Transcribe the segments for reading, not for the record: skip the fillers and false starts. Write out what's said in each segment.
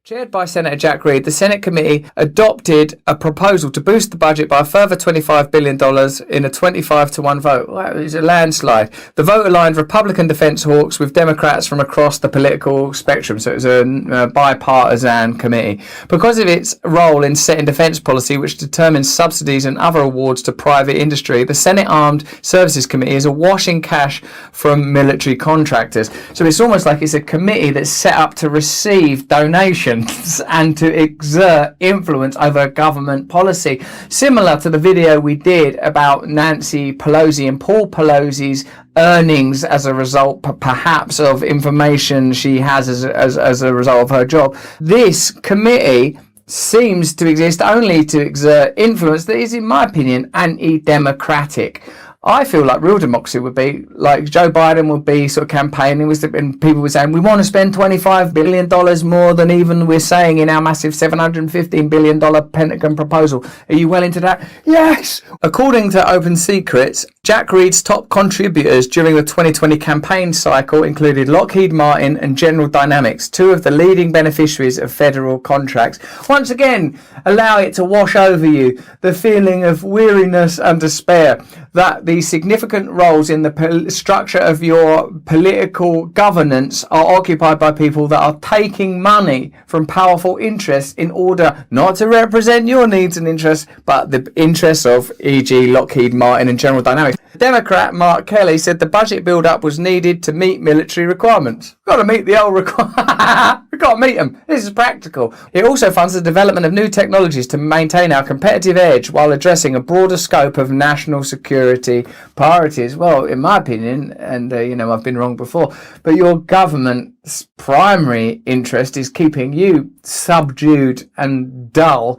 Chaired by Senator Jack Reed, the Senate committee adopted a proposal to boost the budget by a further $25 billion in a 25-1 vote. Wow, it was a landslide. The vote aligned Republican defence hawks with Democrats from across the political spectrum, so it was a bipartisan committee. Because of its role in setting defence policy, which determines subsidies and other awards to private industry, the Senate Armed Services Committee is awash in cash from military contractors. So it's almost like it's a committee that's set up to receive donations and to exert influence over government policy, similar to the video we did about Nancy Pelosi and Paul Pelosi's earnings as a result perhaps of information she has as a result of her job. This committee seems to exist only to exert influence that is, in my opinion, anti-democratic. I feel like real democracy would be like Joe Biden would be sort of campaigning, and people were saying we want to spend $25 billion more than even we're saying in our massive $715 billion Pentagon proposal. Are you well into that? Yes! According to Open Secrets, Jack Reed's top contributors during the 2020 campaign cycle included Lockheed Martin and General Dynamics, two of the leading beneficiaries of federal contracts. Once again, allow it to wash over you, the feeling of weariness and despair that the significant roles in the structure of your political governance are occupied by people that are taking money from powerful interests in order not to represent your needs and interests, but the interests of, e.g., Lockheed Martin and General Dynamics. Democrat Mark Kelly said the budget build-up was needed to meet military requirements. We've got to meet the old requirements. We've got to meet them. This is practical. It also funds the development of new technologies to maintain our competitive edge while addressing a broader scope of national security priorities. Well, in my opinion, and I've been wrong before, but your government's primary interest is keeping you subdued and dull,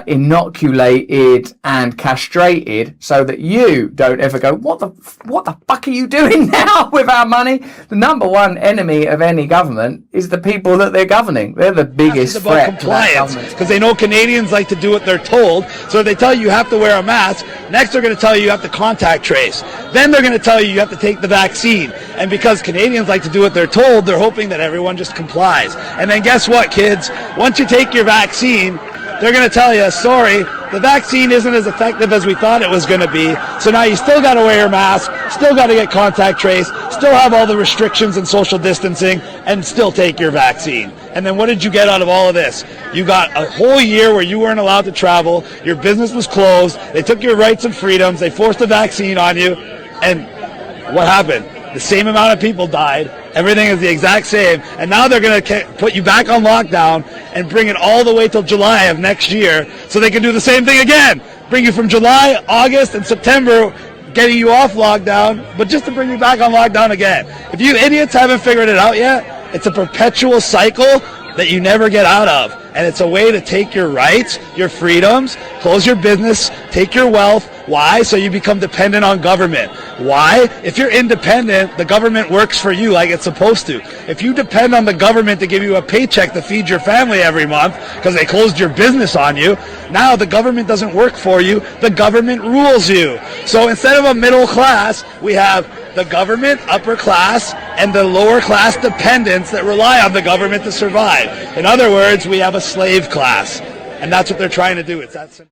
inoculated and castrated, so that you don't ever go, what the fuck are you doing now with our money? The number one enemy of any government is the people that they're governing. They're the biggest threat. It's about compliance, because they know Canadians like to do what they're told. So if they tell you you have to wear a mask, next they're going to tell you you have to contact trace. Then they're going to tell you you have to take the vaccine. And because Canadians like to do what they're told, they're hoping that everyone just complies. And then guess what, kids? Once you take your vaccine, they're going to tell you, sorry, the vaccine isn't as effective as we thought it was going to be. So now you still got to wear your mask, still got to get contact trace, still have all the restrictions and social distancing, and still take your vaccine. And then what did you get out of all of this? You got a whole year where you weren't allowed to travel, your business was closed, they took your rights and freedoms, they forced a vaccine on you, and what happened? The same amount of people died. Everything is the exact same. And now they're going to put you back on lockdown and bring it all the way till July of next year so they can do the same thing again. Bring you from July, August, and September, getting you off lockdown, but just to bring you back on lockdown again. If you idiots haven't figured it out yet, it's a perpetual cycle that you never get out of. And it's a way to take your rights, your freedoms, close your business, take your wealth. Why? So you become dependent on government. Why? If you're independent, the government works for you like it's supposed to. If you depend on the government to give you a paycheck to feed your family every month because they closed your business on you, now the government doesn't work for you, the government rules you. So instead of a middle class, we have the government, upper class, and the lower class dependents that rely on the government to survive. In other words, we have a slave class. And that's what they're trying to do. It's that simple.